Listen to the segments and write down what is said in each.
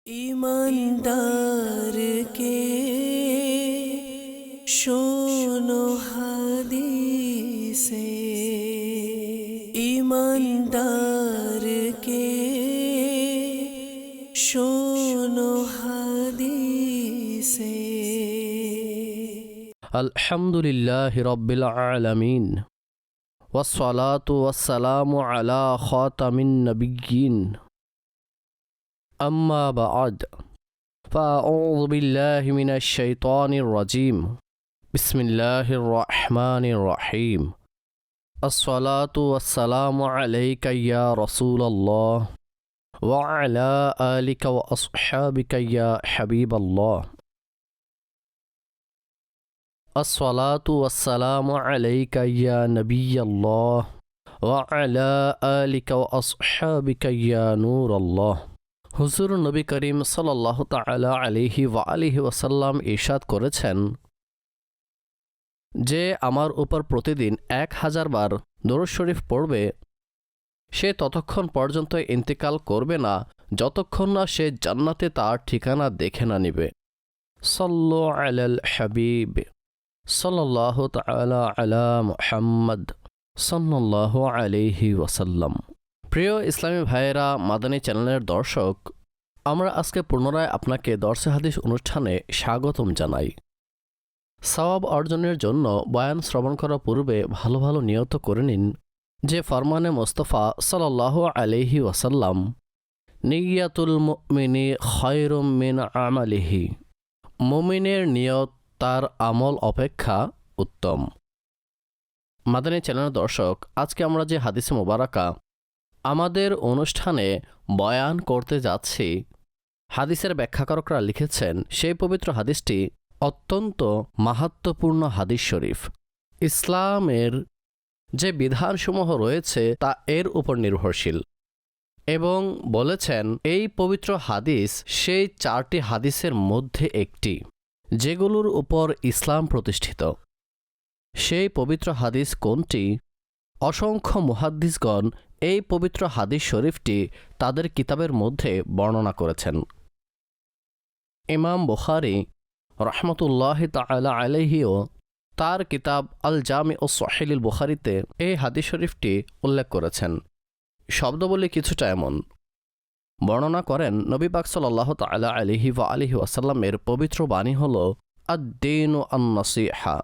ईमानदार के शोनो हदीसे ईमानदार के शोनो हदीसे अल्हम्दुलिल्लाहि रब्बिल आलमीन वस्सलातु वस्सलामु अला खातामिन नबिय्यीन अम्मा बअद फ़अऊज़ु बिल्लाहि मिनश शैतानिर रजीम बिस्मिल्लाहिर रहमानिर रहीम अस्सलातु वस्सलामु अलैका या रसूलल्लाह व अला आलिका व अस्हाबिका या हबीबल्लाह अस्सलातु वस्सलामु अलैका या नबिय्यल्लाह व अला आलिका व अस्हाबिका या नूरल्लाह। হুজুর নবী করিম সাল্লাল্লাহু তাআলা আলাইহি ওয়া আলিহি ওয়াসাল্লাম ইরশাদ করেছেন, যে আমার উপর প্রতিদিন 1000 বার দরুদ শরীফ পড়বে সে ততক্ষণ পর্যন্ত ইন্তেকাল করবে না যতক্ষণ না সে জান্নাতে তার ঠিকানা দেখে না নিবে। সাল্লু আলাল হাবিব সাল্লাল্লাহু তাআলা আলা মুহাম্মদ সাল্লাল্লাহু আলাইহি ওয়াসাল্লাম। প্রিয় ইসলামী ভাইয়েরা, মাদানী চ্যানেলের দর্শক, আমরা আজকে পুনরায় আপনাকে দর্সে হাদিস অনুষ্ঠানে স্বাগতম জানাই। সওয়াব অর্জনের জন্য বয়ান শ্রবণ করার পূর্বে ভালো ভালো নিয়ত করে নিন যে ফরমানে মোস্তফা সাল্লাল্লাহু আলাইহি ওয়াসাল্লাম, নিয়াতুল মুমিনি খায়রুম মিন আমালিহি, মুমিনের নিয়ত তার আমল অপেক্ষা উত্তম। মাদানী চ্যানেলের দর্শক, আজকে আমরা যে হাদিসে মোবারকা আমাদের অনুষ্ঠানে বয়ান করতে যাচ্ছি, হাদিসের ব্যাখ্যাকারকরা লিখেছেন সেই পবিত্র হাদিসটি অত্যন্ত মাহাত্ম্যপূর্ণ হাদিস শরীফ। ইসলামের যে বিধানসমূহ রয়েছে তা এর উপর নির্ভরশীল এবং বলেছেন এই পবিত্র হাদিস সেই 4টি হাদিসের মধ্যে একটি যেগুলোর উপর ইসলাম প্রতিষ্ঠিত। সেই পবিত্র হাদিস কোনটি? অসংখ্য মুহাদ্দিসগণ এই পবিত্র হাদিস শরীফটি তাদের কিতাবের মধ্যে বর্ণনা করেছেন। ইমাম বুখারী রাহমাতুল্লাহি তাআলা আলাইহিও তার কিতাব আল জামিউস সহিহুল বুখারীতে এই হাদিস শরীফটি উল্লেখ করেছেন। শব্দবলী কিছুটা এমন। বর্ণনা করেন, নবী পাক সাল্লাল্লাহু তাআলা আলাইহি ওয়া আলিহি ওয়াসাল্লামের পবিত্র বাণী হল, আদ-দীনু আন-নাসীহা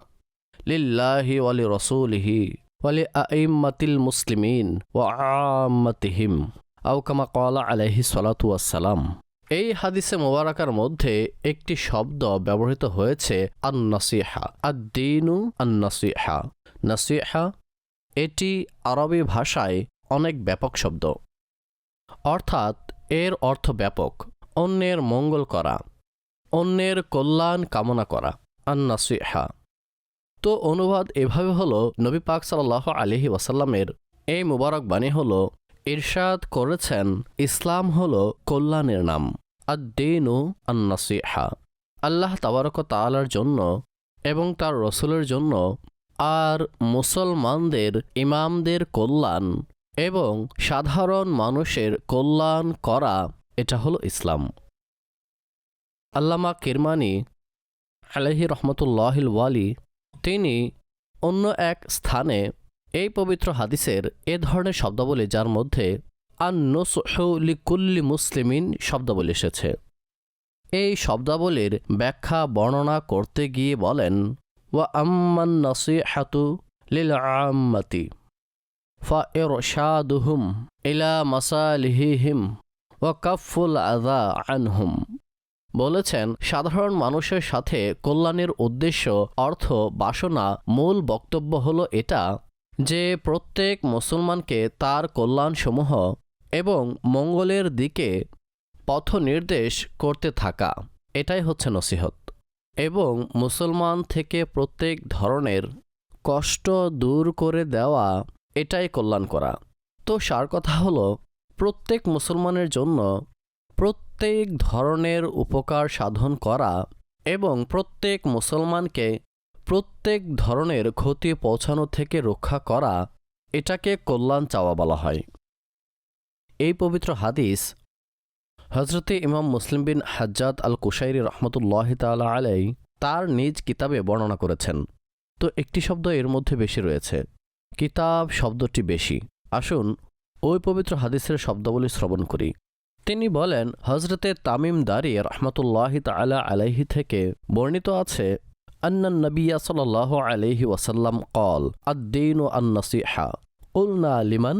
লিল্লাহি ওয়া লিরাসূলিহি ওয়ালি আইম্মাতিল মুসলিমিন ওয়া আম্মাতিহিম আও কামা ক্বালা আলাইহি সালাতু ওয়াসসালাম। এই হাদিসে মোবারকার মধ্যে একটি শব্দ ব্যবহৃত হয়েছে আন-নাসীহা, আদ-দীনু আন-নাসীহা। নাসীহা এটি আরবি ভাষায় অনেক ব্যাপক শব্দ, অর্থাৎ এর অর্থ ব্যাপক, অন্যের মঙ্গল করা, অন্যের কল্যাণ কামনা করা, আন-নাসীহা। তো অনুবাদ এভাবে হলো, নবী পাক সাল্লাল্লাহু আলাইহি ওয়াসাল্লামের এই মুবারক বাণী হলো, ইরশাদ করেছেন ইসলাম হলো কল্যাণের নাম, আদ-দীনু আন-নাসীহা। আল্লাহ তাবারক ওয়া তাআলার জন্য এবং তার রসুলের জন্য আর মুসলমানদের ইমামদের কল্যাণ এবং সাধারণ মানুষের কল্যাণ করা, এটা হলো ইসলাম। আল্লামা কিরমানি আলাইহি রহমতুল্লাহিল ওয়ালি তিনি অন্য এক স্থানে এই পবিত্র হাদিসের এ ধরনের শব্দাবলী, যার মধ্যে আন-নুসহু লিকুল্লি মুসলিমিন শব্দাবলী এসেছে, এই শব্দাবলীর ব্যাখ্যা বর্ণনা করতে গিয়ে বলেন, ওয়া আম্মান নাসীহাতু লিল আম্মাতি ফাইরশাদুহুম ইলা মাসালিহিহিম ওয়া কাফুল আযা আনহুম। বলেছেন, সাধারণ মানুষের সাথে কল্যাণের উদ্দেশ্য, অর্থ, বাসনা, মূল বক্তব্য হলো এটা যে প্রত্যেক মুসলমানকে তার কল্যাণসমূহ এবং মঙ্গলের দিকে পথ নির্দেশ করতে থাকা, এটাই হচ্ছে নসিহত, এবং মুসলমান থেকে প্রত্যেক ধরনের কষ্ট দূর করে দেওয়া, এটাই কল্যাণ করা। তো সার কথা হলো, প্রত্যেক মুসলমানের জন্য প্রত্যেক ধরনের উপকার সাধন করা এবং প্রত্যেক মুসলমানকে প্রত্যেক ধরনের ক্ষতি পৌঁছানো থেকে রক্ষা করা, এটাকে কল্যাণ চাওয়া বলা হয়। এই পবিত্র হাদিস হজরতে ইমাম মুসলিম বিন হাজ্জাদ আল কুশাইরি রহমতুল্লাহ তাআলা আলাই তার নিজ কিতাবে বর্ণনা করেছেন। তো একটি শব্দ এর মধ্যে বেশি রয়েছে, কিতাব শব্দটি বেশি। আসুন ওই পবিত্র হাদিসের শব্দাবলী শ্রবণ করি। তিনি বলেন, হজরতে তামিম দারি রহমতুল্লাহ তাআলা আলাইহি থেকে বর্ণিত আছে, আন্নান নবিয়্যা সাল্লাল্লাহু আলাইহি ওয়াসাল্লাম ক্বাল আদ-দীনু আন-নাসিহা কুলনা লিমান।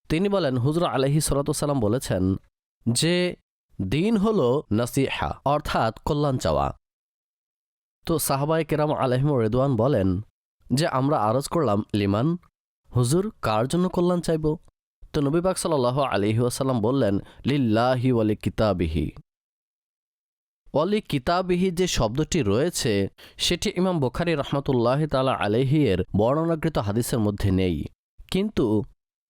তিনি বলেন, হুজুর আলাইহি সাল্লাতু সাল্লাম বলেছেন যে দিন হল নাসিহা, অর্থাৎ কল্যাণ চাওয়া। তো সাহাবায়ে কেরাম আলাইহিম রিদওয়ান বলেন যে আমরা আরজ করলাম, লিমান, হুজুর কার জন্য কল্যাণ চাইব? তো নবী পাক সাল্লাল্লাহু আলাইহি ওয়াসাল্লাম বললেন, লিল্লাহি ওয়ালি কিতাবিহি। ওয়ালি কিতাবিহি যে শব্দটি রয়েছে সেটি ইমাম বুখারী রহমতুল্লাহ তাআলা আলাইহি এর বর্ণনাকৃত হাদিসের মধ্যে নেই, কিন্তু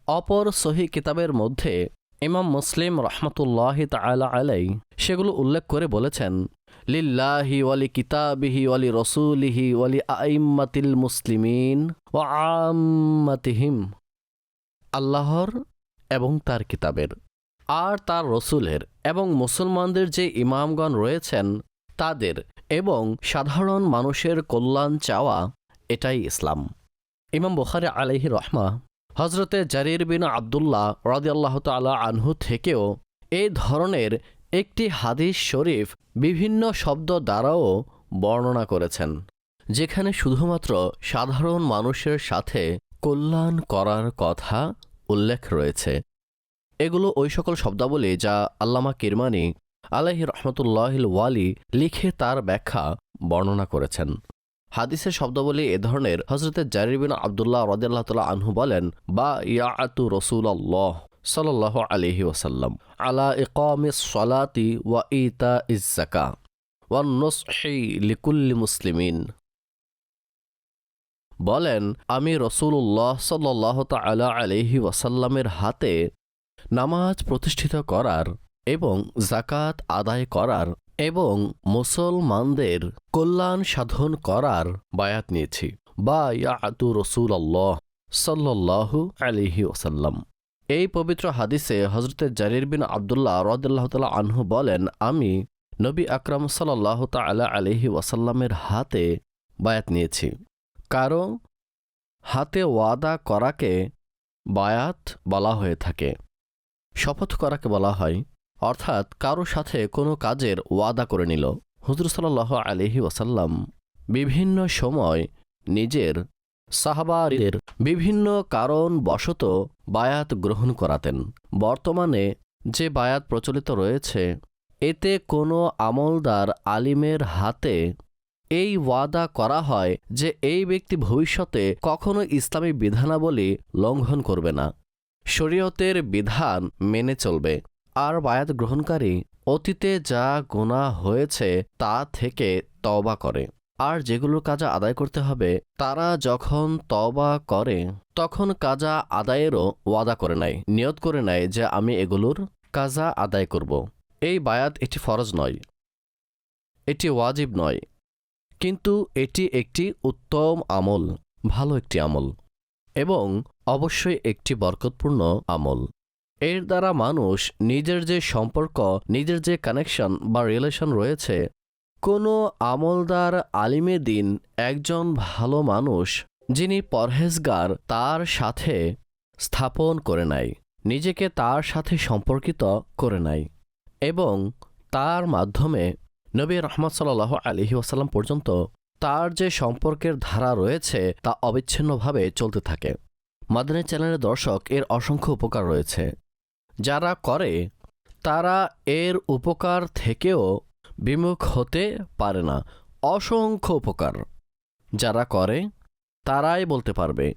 অপর সহিহ কিতাবের মধ্যে ইমাম মুসলিম রহমতুল্লাহ তাআলা আলাই সেগুলো উল্লেখ করে বলেছেন, লিল্লাহি ওয়ালি কিতাবিহি ওয়ালি রসুলিহি ওয়ালি আইম্মাতিল মুসলিমিন ওয়া আম্মাতিহিম। আল্লাহর এবং তার কিতাবের আর তার রসুলের এবং মুসলমানদের যে ইমামগণ রয়েছেন তাদের এবং সাধারণ মানুষের কল্যাণ চাওয়া, এটাই ইসলাম। ইমাম বুখারী আলাইহি রহমা হজরতে জারির বিন আবদুল্লাহ রাদিয়াল্লাহু তাআলা আনহু থেকেও এই ধরনের একটি হাদিস শরীফ বিভিন্ন শব্দ দ্বারাও বর্ণনা করেছেন, যেখানে শুধুমাত্র সাধারণ মানুষের সাথে কল্যাণ করার কথা উল্লেখ রয়েছে। এগুলো ওই সকল শব্দাবলী যা আল্লামা কিরমানি আলাইহি রহমতুল্লাহিল ওয়ালি লিখে তার ব্যাখ্যা বর্ণনা করেছেন। হাদিসের শব্দাবলী এ ধরনের। হজরতে জারির বিন আবদুল্লাহ রাদিয়াল্লাহু তাআলা আনহু বলেন, বা ইয়াতু রাসূলুল্লাহ সাল্লাল্লাহু আলাইহি ওয়াসাল্লাম আলা ইকামিস সালাতি ওয়া ইতাইজ যাকাত ওয়ান নুসহি লিকুল্লি মুসলিমিন। বলেন, আমি রাসূলুল্লাহ সাল্লাল্লাহু তাআলা আলাইহি ওয়াসাল্লামের হাতে নামাজ প্রতিষ্ঠিত করার এবং যাকাত আদায় করার এবং মুসলমানদের কল্যাণ সাধন করার বায়াত নিয়েছি। বা ইয়াতু রাসূলুল্লাহ সাল্লাল্লাহু আলাইহি ওয়াসাল্লাম। এই পবিত্র হাদিসে হজরতে জারির বিন আবদুল্লাহ রাদিয়াল্লাহু তাআলা আনহু বলেন, আমি নবী আকরাম সাল্লাল্লাহু তাআলা আলাইহি ওয়াসাল্লামের হাতে বায়াত নিয়েছি। কারো হাতে ওয়াদা করাকে বায়াত বলা হয়ে থাকে, শপথ করাকে বলা হয়, অর্থাৎ কারো সাথে কোনো কাজের ওয়াদা করে নিল। হুজুর সাল্লাল্লাহু আলাইহি ওয়াসাল্লাম বিভিন্ন সময় নিজের সাহাবাদের বিভিন্ন কারণ বশত বায়াত গ্রহণ করাতেন। বর্তমানে যে বায়াত প্রচলিত রয়েছে এতে কোনো আমলদার আলিমের হাতে এই ওয়াদা করা হয় যে এই ব্যক্তি ভবিষ্যতে কখনো ইসলামী বিধানাবলী লঙ্ঘন করবে না, শরীয়তের বিধান মেনে চলবে, আর বায়াত গ্রহণকারী অতীতে যা গুনাহ হয়েছে তা থেকে তওবা করে, আর যেগুলোর কাজা আদায় করতে হবে তারা যখন তওবা করে তখন কাজা আদায়েরও ওয়াদা করে নেয়, নিয়ত করে নেয় যে আমি এগুলোর কাজা আদায় করব। এই বায়াত এটি ফরজ নয়, এটি ওয়াজিব নয়, কিন্তু এটি একটি উত্তম আমল, ভালো একটি আমল এবং অবশ্যই একটি বরকতপূর্ণ আমল। এর দ্বারা মানুষ নিজের যে সম্পর্ক, নিজের যে কানেকশন বা রিলেশন রয়েছে, কোনো আমলদার আলিমে দিন একজন ভালো মানুষ যিনি পরহেজগার তার সাথে স্থাপন করে নেয়, নিজেকে তার সাথে সম্পর্কিত করে নেয় এবং তার মাধ্যমে নবী রহমত সাল্লাল্লাহু আলাইহি ওয়াসাল্লাম পর্যন্ত তার যে সম্পর্কের ধারা রয়েছে তা অবিচ্ছিন্নভাবে চলতে থাকে। মাদানী চ্যানেলের দর্শক, এর অসংখ্য উপকার রয়েছে। যারা করে তারা এর উপকার থেকেও বিমুখ হতে পারে না। অসংখ্য উপকার যারা করে তারাই বলতে পারবে।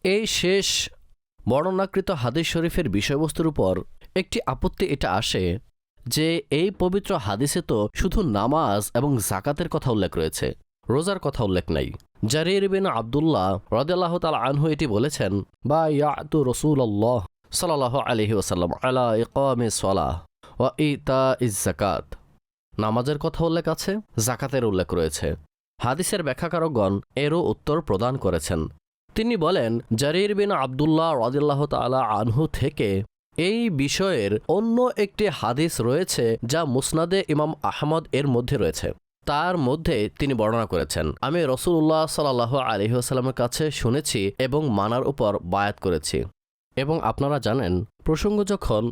এই শেষ বর্ণনাকৃত হাদিস শরীফের বিষয়বস্তুর উপর একটি আপত্তি এটা আসে যে এই পবিত্র হাদিসে তো শুধু নামাজ এবং যাকাতের কথা উল্লেখ রয়েছে, রোজার কথা উল্লেখ নাই। জারির বিন আবদুল্লাহ রাদিয়াল্লাহু তাআলা আনহু এটি বলেছেন, বা ইয়াতু রাসূলুল্লাহ সাল্লাল্লাহু আলাইহি ওয়াসাল্লাম আলা ইকামিস সালাহ ওয়া ইতাইজ যাকাত। নামাজের কথা উল্লেখ আছে, যাকাতের উল্লেখ রয়েছে। হাদিসের ব্যাখ্যাকারকগণ এরও উত্তর প্রদান করেছেন। তিনি বলেন, জারির বিন আবদুল্লাহ রাদিয়াল্লাহু তাআলা আনহু থেকে এই বিষয়ের অন্য একটি হাদিস রয়েছে যা মুসনাদে ইমাম আহমদ এর মধ্যে রয়েছে। তার মধ্যে তিনি বর্ণনা করেছেন, আমি রাসূলুল্লাহ সাল্লাল্লাহু আলাইহি ওয়াসাল্লামের কাছে শুনেছি এবং মানার উপর বায়াত করেছি। এবং আপনারা জানেন, প্রসঙ্গ যখন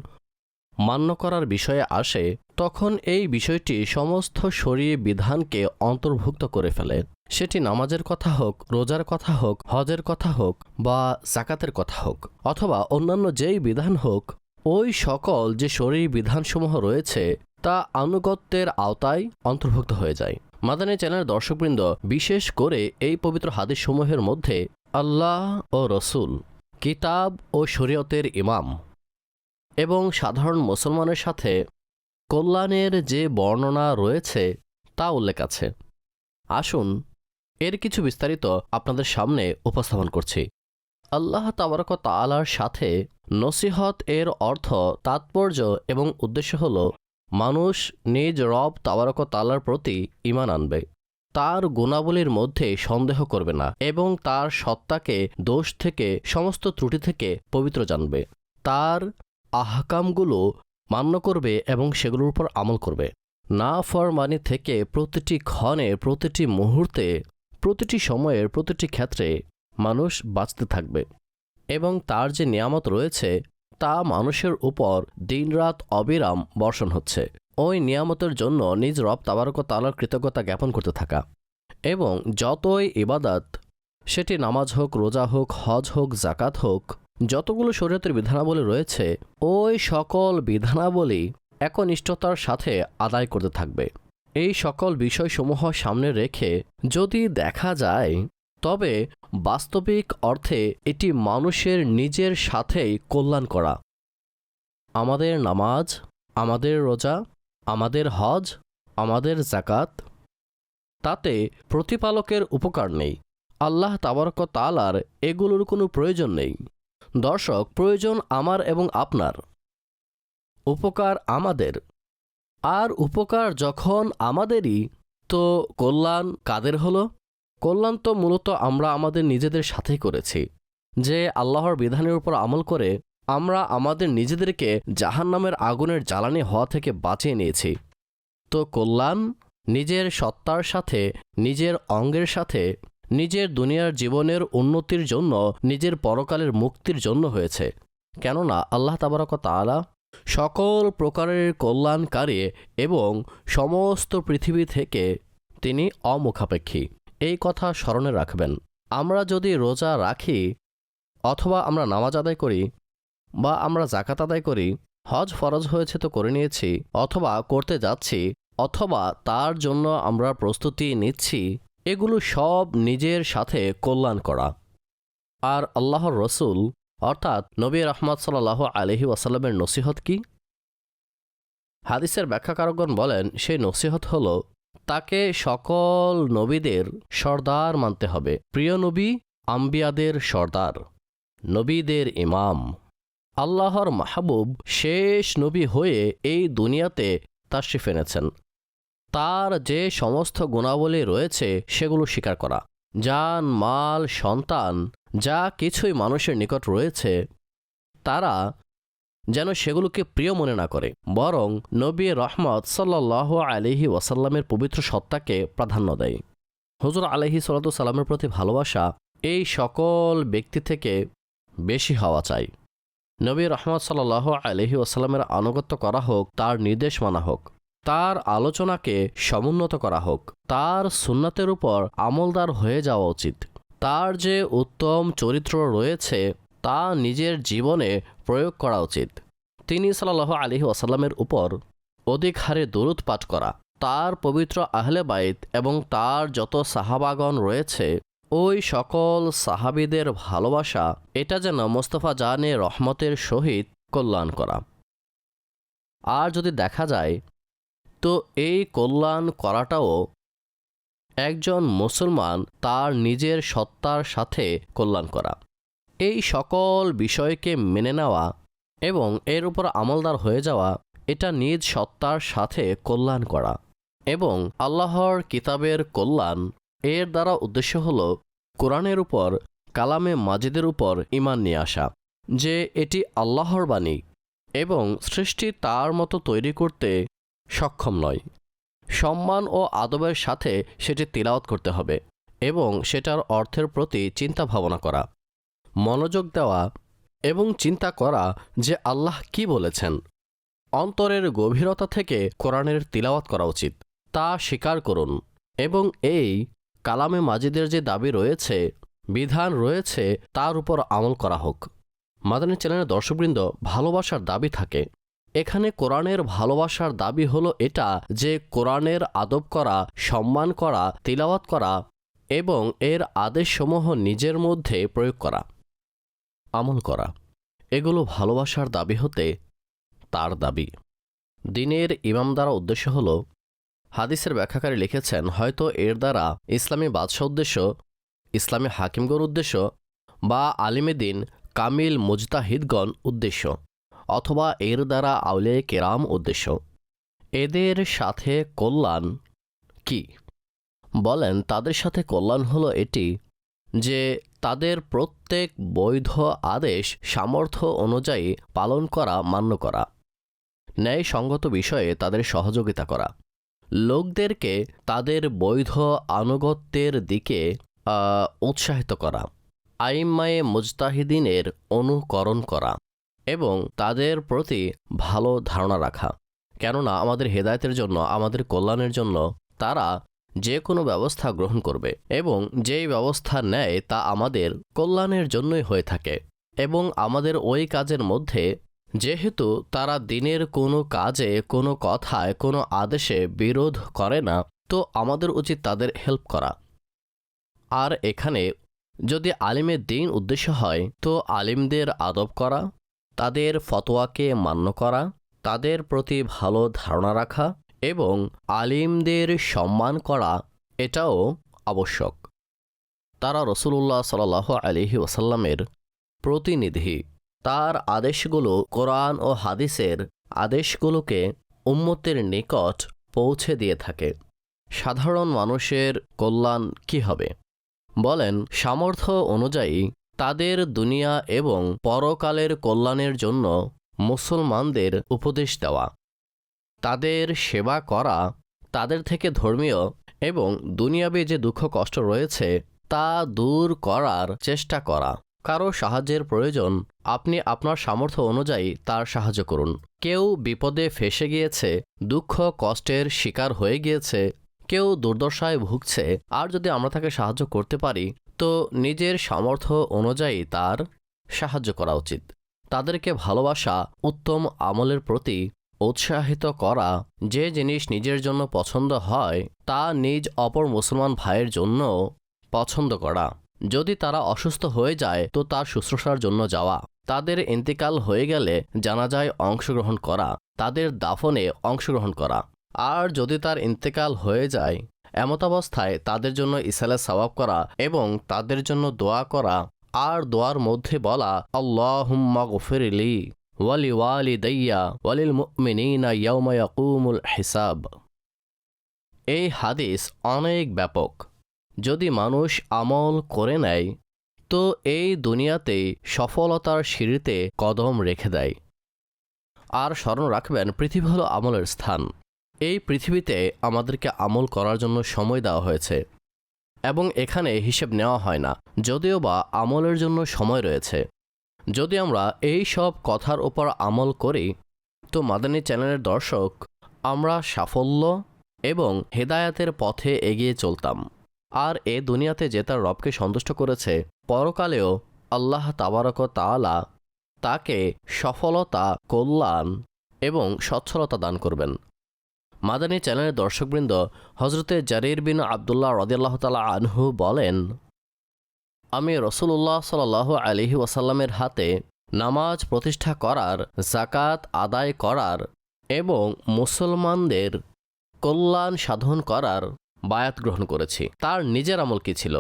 মান্য করার বিষয়ে আসে তখন এই বিষয়টি সমস্ত শরীয়ী বিধানকে অন্তর্ভুক্ত করে ফেলে। সেটি নামাজের কথা হোক, রোজার কথা হোক, হজের কথা হোক বা যাকাতের কথা হোক, অথবা অন্যান্য যেই বিধান হোক, ওই সকল যে শরীয়ী বিধানসমূহ রয়েছে তা আনুগত্যের আওতায় অন্তর্ভুক্ত হয়ে যায়। মাদানী চ্যানেলের দর্শকবৃন্দ, বিশেষ করে এই পবিত্র হাদিসসমূহের মধ্যে আল্লাহ ও রসুল, কিতাব ও শরীয়তের ইমাম এবং সাধারণ মুসলমানের সাথে কল্যাণের যে বর্ণনা রয়েছে তা উল্লেখ আছে। আসুন এর কিছু বিস্তারিত আপনাদের সামনে উপস্থাপন করছি। আল্লাহ তাবারক ওয়া তাআলার সাথে নসিহত এর অর্থ, তাৎপর্য এবং উদ্দেশ্য হল মানুষ নিজ রব তাবারক ওয়া তাআলার প্রতি ঈমান আনবে, তার গুণাবলীর মধ্যে সন্দেহ করবে না এবং তার সত্তাকে দোষ থেকে, সমস্ত ত্রুটি থেকে পবিত্র জানবে, তার আহকামগুলো মান্য করবে এবং সেগুলোর উপর আমল করবে। না ফরমানি থেকে প্রতিটি ক্ষণে, প্রতিটি মুহূর্তে, প্রতিটি সময়ের প্রতিটি ক্ষেত্রে মানুষ বাঁচতে থাকবে এবং তার যে নিয়ামত রয়েছে তা মানুষের উপর দিনরাত অবিরাম বর্ষণ হচ্ছে। ওই নিয়ামতের জন্য নিজ রব তাবারক ওয়া তাআলার কৃতজ্ঞতা জ্ঞাপন করতে থাকা এবং যতই ইবাদত, সেটি নামাজ হোক, রোজা হোক, হজ হোক, যাকাত হোক, যতগুলো শরীয়তের বিধানাবলী রয়েছে ওই সকল বিধানাবলী একনিষ্ঠতার সাথে আদায় করতে থাকবে। এই সকল বিষয়সমূহ সামনে রেখে যদি দেখা যায় তবে বাস্তবিক অর্থে এটি মানুষের নিজের সাথেই কল্যাণ করা। আমাদের নামাজ, আমাদের রোজা, আমাদের হজ, আমাদের যাকাত, তাতে প্রতিপালকের উপকার নেই, আল্লাহ তাবারক ওয়া তাআলার এগুলোর কোনো প্রয়োজন নেই। দর্শক, প্রয়োজন আমার এবং আপনার, উপকার আমাদের। আর উপকার যখন আমাদেরই, তো কল্যাণ কাদের হলো? কল্যাণ তো মূলত আমরা আমাদের নিজেদের সাথেই করেছি, যে আল্লাহর বিধানের উপর আমল করে আমরা আমাদের নিজেদেরকে জাহান্নামের আগুনের জ্বালানি হওয়া থেকে বাঁচিয়ে নিয়েছি। তো কল্যাণ নিজের সত্তার সাথে, নিজের অঙ্গের সাথে, নিজের দুনিয়ার জীবনের উন্নতির জন্য, নিজের পরকালের মুক্তির জন্য হয়েছে। কেননা আল্লাহ তাবারক ওয়া তাআলা সকল প্রকারের কল্যাণকারী এবং সমস্ত পৃথিবী থেকে তিনি অমুখাপেক্ষী। এই কথা স্মরণে রাখবেন। আমরা যদি রোজা রাখি, অথবা আমরা নামাজ আদায় করি, বা আমরা যাকাত আদায় করি, হজ ফরজ হয়েছে তো করে নিয়েছি, অথবা করতে যাচ্ছি, অথবা তার জন্য আমরা প্রস্তুতি নিচ্ছি, এগুলো সব নিজের সাথে কল্যাণ করা। আর আল্লাহর রসুল অর্থাৎ নবী রাহমাত সাল্লাল্লাহু আলাইহি ওয়াসাল্লামের নসিহত কি? হাদিসের ব্যাখ্যাকারকগণ বলেন, সেই নসিহত হল তাকে সকল নবীদের সর্দার মানতে হবে। প্রিয় নবী আম্বিয়াদের সর্দার, নবীদের ইমাম, আল্লাহর মাহবুব শেষ নবী হয়ে এই দুনিয়াতে তাশরিফ এনেছেন। তার যে সমস্ত গুণাবলী রয়েছে সেগুলো স্বীকার করা। জান, মাল, সন্তান, যা কিছুই মানুষের নিকট রয়েছে তারা যেন সেগুলোকে প্রিয় মনে না করে, বরং নবী রহমত সাল্লাল্লাহু আলাইহি ওয়াসাল্লামের পবিত্র সত্তাকে প্রাধান্য দেয়। হুজুর আলাইহি সাল্লাতু সাল্লামের প্রতি ভালোবাসা এই সকল ব্যক্তি থেকে বেশি হওয়া চাই। নবী রহমত সাল্লাল্লাহু আলাইহি ওয়াসাল্লামের আনুগত্য করা হোক, তার নির্দেশ মানা হোক, তার আলোচনাকে সমুন্নত করা হোক, তার সুন্নাতের উপর আমলদার হয়ে যাওয়া উচিত। তার যে উত্তম চরিত্র রয়েছে তা নিজের জীবনে প্রয়োগ করা উচিত। তিনি সাল্লাল্লাহু আলাইহি ওয়াসাল্লামের উপর অধিক হারে দরুদ পাঠ করা, তার পবিত্র আহলে বাইত এবং তার যত সাহাবাগণ রয়েছে ওই সকল সাহাবীদের ভালোবাসা, এটা যেন মোস্তফা জানে রহমতের সহিত কল্যাণ করা। আর যদি দেখা যায় তো এই কল্যাণ করাটাও একজন মুসলমান তার নিজের সত্তার সাথে কল্যাণ করা। এই সকল বিষয়কে মেনে নেওয়া এবং এর উপর আমলদার হয়ে যাওয়া, এটা নিজ সত্তার সাথে কল্যাণ করা। এবং আল্লাহর কিতাবের কল্যাণ, এর দ্বারা উদ্দেশ্য হল কোরআনের উপর, কালামে মাজিদের উপর ঈমান নিয়ে আসা, যে এটি আল্লাহর বাণী এবং সৃষ্টি তার মতো তৈরি করতে সক্ষম নয়। সম্মান ও আদবের সাথে সেটি তিলাওয়াত করতে হবে এবং সেটার অর্থের প্রতি চিন্তা ভাবনা করা, মনোযোগ দেওয়া এবং চিন্তা করা যে আল্লাহ কি বলেছেন। অন্তরের গভীরতা থেকে কোরআনের তিলাওয়াত করা উচিত, তা স্বীকার করুন এবং এই কালামে মাজিদের যে দাবি রয়েছে, বিধান রয়েছে, তার উপর আমল করা হোক। মাদানী চ্যানেলের দর্শকবৃন্দ, ভালোবাসার দাবি থাকে। এখানে কোরআনের ভালোবাসার দাবি হলো এটা যে কোরআনের আদব করা, সম্মান করা, তিলাওয়াত করা এবং এর আদেশসমূহ নিজের মধ্যে প্রয়োগ করা, আমল করা, এগুলো ভালোবাসার দাবি হতে তার দাবি। দ্বীনের ইমাম দ্বারা উদ্দেশ্য হল, হাদিসের ব্যাখ্যাকারী লিখেছেন, হয়তো এর দ্বারা ইসলামী বাদশাহ উদ্দেশ্য, ইসলামী হাকিমগণ উদ্দেশ্য, বা আলিমে দিন কামিল মুজতাহিদগণ উদ্দেশ্য, অথবা এর দ্বারা আউলিয়া কেরাম উদ্দেশ্য। এদের সাথে কল্যাণ কি? বলেন, তাদের সাথে কল্যাণ হলো এটি যে তাদের প্রত্যেক বৈধ আদেশ সামর্থ্য অনুযায়ী পালন করা, মান্য করা, ন্যায়সঙ্গত বিষয়ে তাদের সহযোগিতা করা, লোকদেরকে তাদের বৈধ আনুগত্যের দিকে উৎসাহিত করা, আইম্মায়ে মুজতাহিদিনের অনুকরণ করা এবং তাদের প্রতি ভালো ধারণা রাখা। কেননা আমাদের হেদায়েতের জন্য, আমাদের কল্যাণের জন্য তারা যে কোনো ব্যবস্থা গ্রহণ করবে এবং যেই ব্যবস্থা নেয় তা আমাদের কল্যাণের জন্যই হয়ে থাকে। এবং আমাদের ওই কাজের মধ্যে যেহেতু তারা দিনের কোনো কাজে, কোনো কথায়, কোনো আদেশে বিরোধ করে না, তো আমাদের উচিত তাদের হেল্প করা। আর এখানে যদি আলিমের দিন উদ্দেশ্য হয়, তো আলিমদের আদব করা, তাদের ফতোয়াকে মান্য করা, তাদের প্রতি ভালো ধারণা রাখা এবং আলিমদের সম্মান করা, এটাও আবশ্যক। তারা রাসূলুল্লাহ সাল্লাল্লাহু আলাইহি ওয়াসাল্লামের প্রতিনিধি। তার আদেশগুলো, কোরআন ও হাদিসের আদেশগুলোকে উম্মতের নিকট পৌঁছে দিয়ে থাকে। সাধারণ মানুষের কল্যাণ কি হবে? বলেন, সামর্থ্য অনুযায়ী তাদের দুনিয়া এবং পরকালের কল্যাণের জন্য মুসলমানদের উপদেশ দেওয়া, তাদের সেবা করা, তাদের থেকে ধর্মীয় এবং দুনিয়াবী যে দুঃখ কষ্ট রয়েছে তা দূর করার চেষ্টা করা। কারো সাহায্যের প্রয়োজন, আপনি আপনার সামর্থ্য অনুযায়ী তার সাহায্য করুন। কেউ বিপদে ফেঁসে গিয়েছে, দুঃখ কষ্টের শিকার হয়ে গিয়েছে, কেউ দুর্দশায় ভুগছে, আর যদি আমরা তাকে সাহায্য করতে পারি তো নিজের সামর্থ্য অনুযায়ী তার সাহায্য করা উচিত। তাদেরকে ভালোবাসা, উত্তম আমলের প্রতি উৎসাহিত করা, যে জিনিস নিজের জন্য পছন্দ হয় তা নিজ অপর মুসলমান ভাইয়ের জন্য পছন্দ করা। যদি তারা অসুস্থ হয়ে যায় তো তার শুশ্রূষার জন্য যাওয়া, তাদের ইন্তেকাল হয়ে গেলে জানাজায় অংশগ্রহণ করা, তাদের দাফনে অংশগ্রহণ করা। আর যদি তার ইন্তেকাল হয়ে যায় এমতাবস্থায় তাদের জন্য ইসালে সওয়াব করা এবং তাদের জন্য দোয়া করা, আর দোয়ার মধ্যে বলা, আল্লাহুম্মা গফিরলি ওয়ালি ওয়ালিদাইয়া ওয়ালিল মুমিনিনা ইয়াউমা ইয়াকুমুল হিসাব। এই হাদিস অনেক ব্যাপক। যদি মানুষ আমল করে নেয় তো এই দুনিয়াতেই সফলতার সিঁড়িতে কদম রেখে দেয়। আর স্মরণ রাখবেন, পৃথিবী হলো আমলের স্থান। এই পৃথিবীতে আমাদেরকে আমল করার জন্য সময় দেওয়া হয়েছে এবং এখানে হিসেব নেওয়া হয় না, যদিও বা আমলের জন্য সময় রয়েছে। যদি আমরা এই সব কথার উপর আমল করি তো মাদানী চ্যানেলের দর্শক, আমরা সাফল্য এবং হেদায়াতের পথে এগিয়ে চলতাম। আর এ দুনিয়াতে যে তার রবকে সন্তুষ্ট করেছে, পরকালেও আল্লাহ তাবারক তাআলা তাকে সফলতা, কল্যাণ এবং সচ্ছলতা দান করবেন। মাদানী চ্যানেলের দর্শকবৃন্দ, হজরতে জারির বিন আবদুল্লাহ রাদিয়াল্লাহু তাআলা আনহু বলেন, আমি রাসূলুল্লাহ সাল্লাল্লাহু আলাইহি ওয়াসাল্লামের হাতে নামাজ প্রতিষ্ঠা করার, যাকাত আদায় করার এবং মুসলমানদের কল্যাণ সাধন করার বায়াত গ্রহণ করেছি। তার নিজের আমল কি ছিল?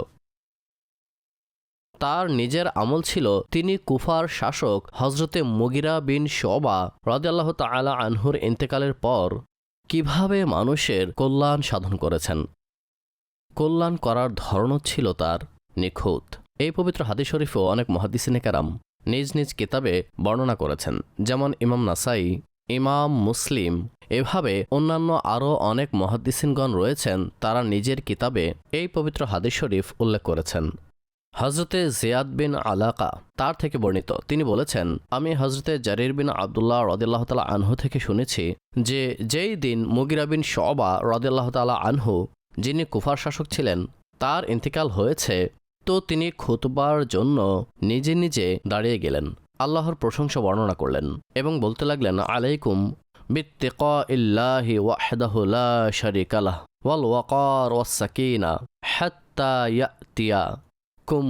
তার নিজের আমল ছিল তিনি কুফার শাসক হজরতে মুগিরা বিন শুবা রাদিয়াল্লাহু তাআলা আনহুর ইন্তেকালের পর কিভাবে মানুষের কল্যাণ সাধন করেছেন। কল্যাণ করার ধরনও ছিল তার নিখুঁত। এই পবিত্র হাদিস শরীফেও অনেক মুহাদ্দিসিনে কেরাম নিজ নিজ কিতাবে বর্ণনা করেছেন, যেমন ইমাম নাসাই, ইমাম মুসলিম, এভাবে অন্যান্য আরও অনেক মুহাদ্দিসিনগণ রয়েছেন, তারা নিজের কিতাবে এই পবিত্র হাদিস শরীফ উল্লেখ করেছেন। হজরতে জিয়াদ বিন আলাকা তার থেকে বর্ণিত, তিনি বলেছেন, আমি হজরতে জারির বিন আবদুল্লাহ রাদিয়াল্লাহু তাআলা আনহু থেকে শুনেছি যে যেই দিন মুগিরা বিন শুবা রাদিয়াল্লাহু তাআলা আনহু, যিনি কুফার শাসক ছিলেন, তার ইন্তিকাল হয়েছে, তো তিনি খুতবার জন্য নিজে নিজে দাঁড়িয়ে গেলেন, আল্লাহর প্রশংসা বর্ণনা করলেন এবং বলতে লাগলেন, আলাইকুম বিত্তিকাইল্লাহি ওয়াহদাহু লা শারীকা লাহ ওয়াল ওয়াকার ওয়াস সাকিনা হাত্তা ইয়াতিয়া কুম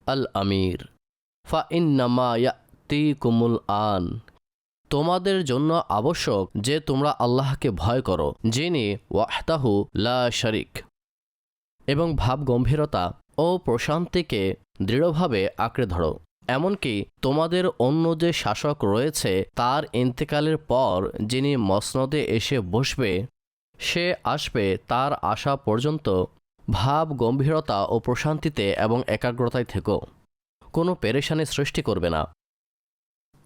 আল আমির ফাইন্নামা ইয়াতিকুমুল আন। তোমাদের জন্য আবশ্যক যে তোমরা আল্লাহকে ভয় করো, যিনি ওয়াহদাহু লা শারিক, এবং ভাব গম্ভীরতা ও প্রশান্তিকে দৃঢ়ভাবে আঁকড়ে ধরো। এমনকি তোমাদের অন্য যে শাসক রয়েছে, তার ইন্তেকালের পর যিনি মসনদে এসে বসবে, সে আসবে তার আসা পর্যন্ত ভাব গম্ভীরতা ও প্রশান্তিতে এবং একাগ্রতায় থেকো, কোনো পেরেশানি সৃষ্টি করবে না।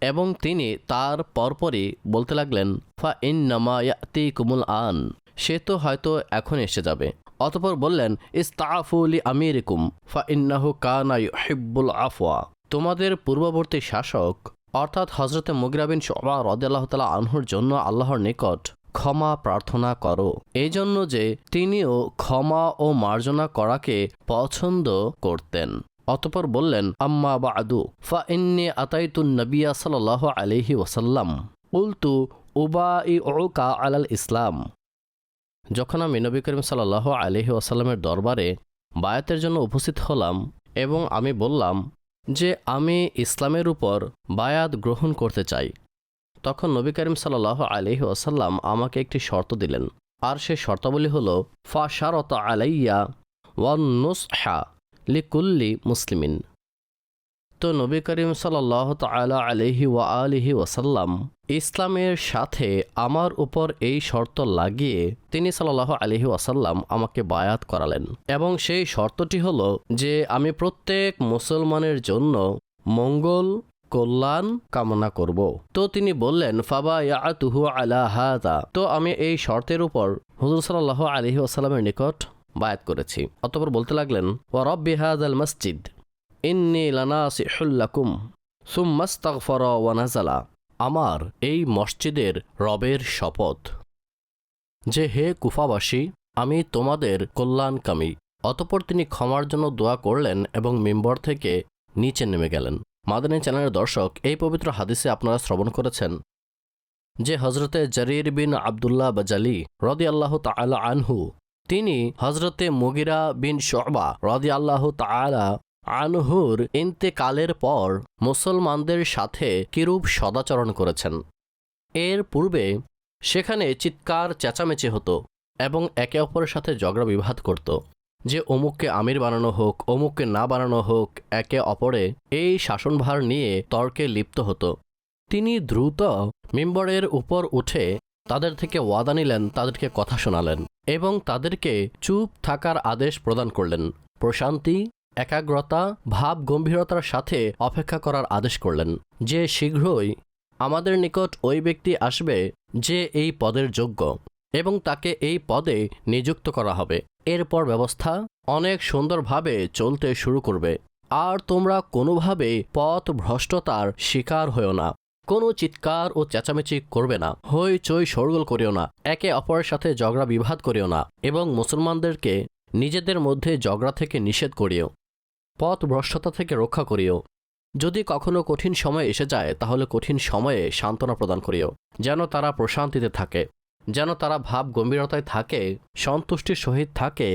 এবং তিনি তার পরপরই বলতে লাগলেন, ফা ইন্নামা ইয়াতিকুমুল আন, সে তো হয়তো এখন এসে যাবে। অতঃপর বললেন, ইস্তাফু লি আমিরিকুম ফা ইন্নাহু কানা ইউহিব্বুল আফওয়া, তোমাদের পূর্ববর্তী শাসক অর্থাৎ হজরতে মুগিরা বিন শুবা রাদিয়াল্লাহু তাআলা আনহুর জন্য আল্লাহর নিকট ক্ষমা প্রার্থনা করো, এই জন্য যে তিনিও ক্ষমা ও মার্জনা করাকে পছন্দ করতেন। অতঃপর বললেন, আম্মা বা'দু ফা ইন্নী আতাইতুন নবিয়্যা সাল্লাল্লাহু আলাইহি ওয়াসাল্লাম কুলতু উবাইউকা আলাল ইসলাম। যখন আমি নবী করিম সাল্লাল্লাহু আলাইহি ওয়াসাল্লামের দরবারে বায়াতের জন্য উপস্থিত হলাম এবং আমি বললাম যে আমি ইসলামের উপর বায়াত গ্রহণ করতে চাই, তখন নবী করিম সাল্লাল্লাহু আলাইহি ওয়াসাল্লাম আমাকে একটি শর্ত দিলেন, আর সেই শর্তাবলী হল ফা শারত আলাইয়া ওয়ান নুসহা লিকুল্লি মুসলিমিন। তো নবী করিম সাল্লাল্লাহু তাআলা আলাইহি ওয়া আলিহি ওয়াসাল্লাম ইসলামের সাথে আমার উপর এই শর্ত লাগিয়ে তিনি সাল্লাল্লাহু আলাইহি ওয়াসাল্লাম আমাকে বায়াত করালেন, এবং সেই শর্তটি হল যে আমি প্রত্যেক মুসলমানের জন্য মঙ্গল কল্যাণ কামনা করব। তো তিনি বললেন, ফাবায়াতুহু আলা হাযা, তো আমি এই শর্তের উপর হুজুর সাল্লাল্লাহু আলাইহি ওয়াসাল্লামের নিকট বায়াত করেছি। অতঃপর বলতে লাগলেন, ওয়া রাব্বি হাযাল মসজিদ ইন্নী লানাসিহুল লাকুম সুম্মা ইস্তাগফারা ওয়া নাযালা, আমার এই মসজিদের রবের শপথ যে হে কুফাবাসী, আমি তোমাদের কল্যাণকামী। অতঃপর তিনি ক্ষমার জন্য দোয়া করলেন এবং মিম্বর থেকে নিচে নেমে গেলেন। মাদানী চ্যানেলের দর্শক, এই পবিত্র হাদিসে আপনারা শ্রবণ করেছেন যে হজরতে জারির বিন আবদুল্লাহ বাজালি রাদিয়াল্লাহু তাআলা আনহু, তিনি হজরতে মুগিরা বিন শুবা রাদিয়াল্লাহু তাআলা আনহুর ইন্তেকালের পর মুসলমানদের সাথে কিরূপ সদাচরণ করেছেন। এর পূর্বে সেখানে চিৎকার চেঁচামেচি হতো এবং একে অপরের সাথে ঝগড়া বিবাদ করত যে অমুককে আমির বানানো হোক, অমুককে না বানানো হোক, একে অপরে এই শাসনভার নিয়ে তর্কে লিপ্ত হতো। তিনি দ্রুত মিম্বরের উপর উঠে তাদের থেকে ওয়াদা নিলেন, তাদেরকে কথা শোনালেন এবং তাদেরকে চুপ থাকার আদেশ প্রদান করলেন। প্রশান্তি, একাগ্রতা, ভাব গম্ভীরতার সাথে অপেক্ষা করার আদেশ করলেন যে শীঘ্রই আমাদের নিকট ওই ব্যক্তি আসবে যে এই পদের যোগ্য এবং তাকে এই পদে নিযুক্ত করা হবে। এরপর ব্যবস্থা অনেক সুন্দরভাবে চলতে শুরু করবে, আর তোমরা কোনোভাবে পথ ভ্রষ্টতার শিকার হও না, কোনো চিৎকার ও চেঁচামেচি করবে না, হইচই শোরগোল করিও না, একে অপরের সাথে ঝগড়া বিবাদ করিও না এবং মুসলমানদেরকে নিজেদের মধ্যে ঝগড়া থেকে নিষেধ করিও, পথ ভ্রষ্টতা থেকে রক্ষা করিও। যদি কখনো কঠিন সময় এসে যায় তাহলে কঠিন সময়ে সান্ত্বনা প্রদান করিও, যেন তারা প্রশান্তিতে থাকে, যেন তারা ভাব গম্ভীরতায় থাকে, সন্তুষ্টির সহিত থাকে।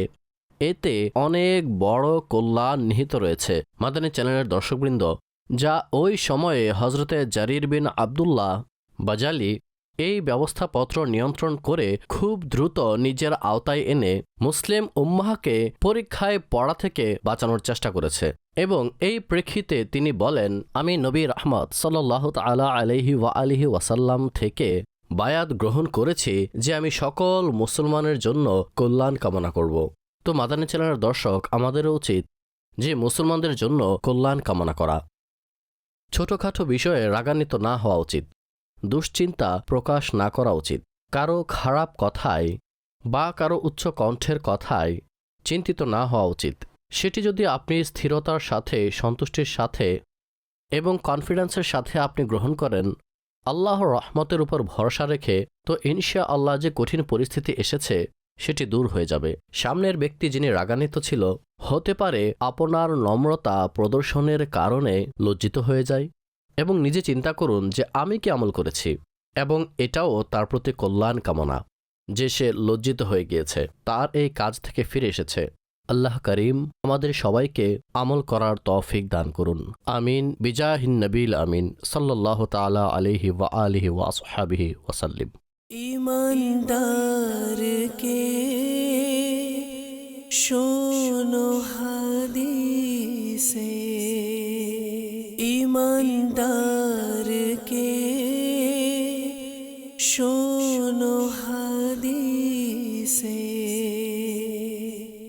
এতে অনেক বড় কল্যাণ নিহিত রয়েছে। মাদানী চ্যানেলের দর্শকবৃন্দ, যা ওই সময়ে হজরতে জারির বিন আবদুল্লাহ বাজালি এই ব্যবস্থাপত্র নিয়ন্ত্রণ করে খুব দ্রুত নিজের আওতায় এনে মুসলিম উম্মাহকে পরীক্ষায় পড়া থেকে বাঁচানোর চেষ্টা করেছে। এবং এই প্রেক্ষিতে তিনি বলেন, আমি নবী রাহমত সাল্লাল্লাহু তাআলা আলাইহি ওয়া আলিহি ওয়াসাল্লাম থেকে বায়াত গ্রহণ করেছি যে আমি সকল মুসলমানের জন্য কল্যাণ কামনা করব। তো মাদানী চ্যানেলের দর্শক, আমাদেরও উচিত যে মুসলমানদের জন্য কল্যাণ কামনা করা। ছোটখাটো বিষয়ে রাগান্বিত না হওয়া উচিত, দুশ্চিন্তা প্রকাশ না করা উচিত, কারো খারাপ কথায় বা কারো উচ্চ কণ্ঠের কথায় চিন্তিত না হওয়া উচিত। সেটি যদি আপনি স্থিরতার সাথে, সন্তুষ্টির সাথে এবং কনফিডেন্সের সাথে আপনি গ্রহণ করেন, আল্লাহর রহমতের উপর ভরসা রেখে, তো ইনশা আল্লাহ যে কঠিন পরিস্থিতি এসেছে সেটি দূর হয়ে যাবে। সামনের ব্যক্তি যিনি রাগান্বিত ছিল, হতে পারে আপনার নম্রতা প্রদর্শনের কারণে লজ্জিত হয়ে যায় এবং নিজে চিন্তা করুন যে আমি কি আমল করেছি, এবং এটাও তার প্রতি কল্যাণ কামনা যে সে লজ্জিত হয়ে গিয়েছে, তার এই কাজ থেকে ফিরে এসেছে। আল্লাহ করিম আমাদের সবাইকে আমল করার তৌফিক দান করুন। আমিন বিজাহিন নবীল আমিন সাল্লাল্লাহু তাআলা আলাইহি ওয়া আলিহি ওয়া আসহাবিহি ওয়াসাল্লিম। ईमानदार के शोनो हदीसे ईमानदार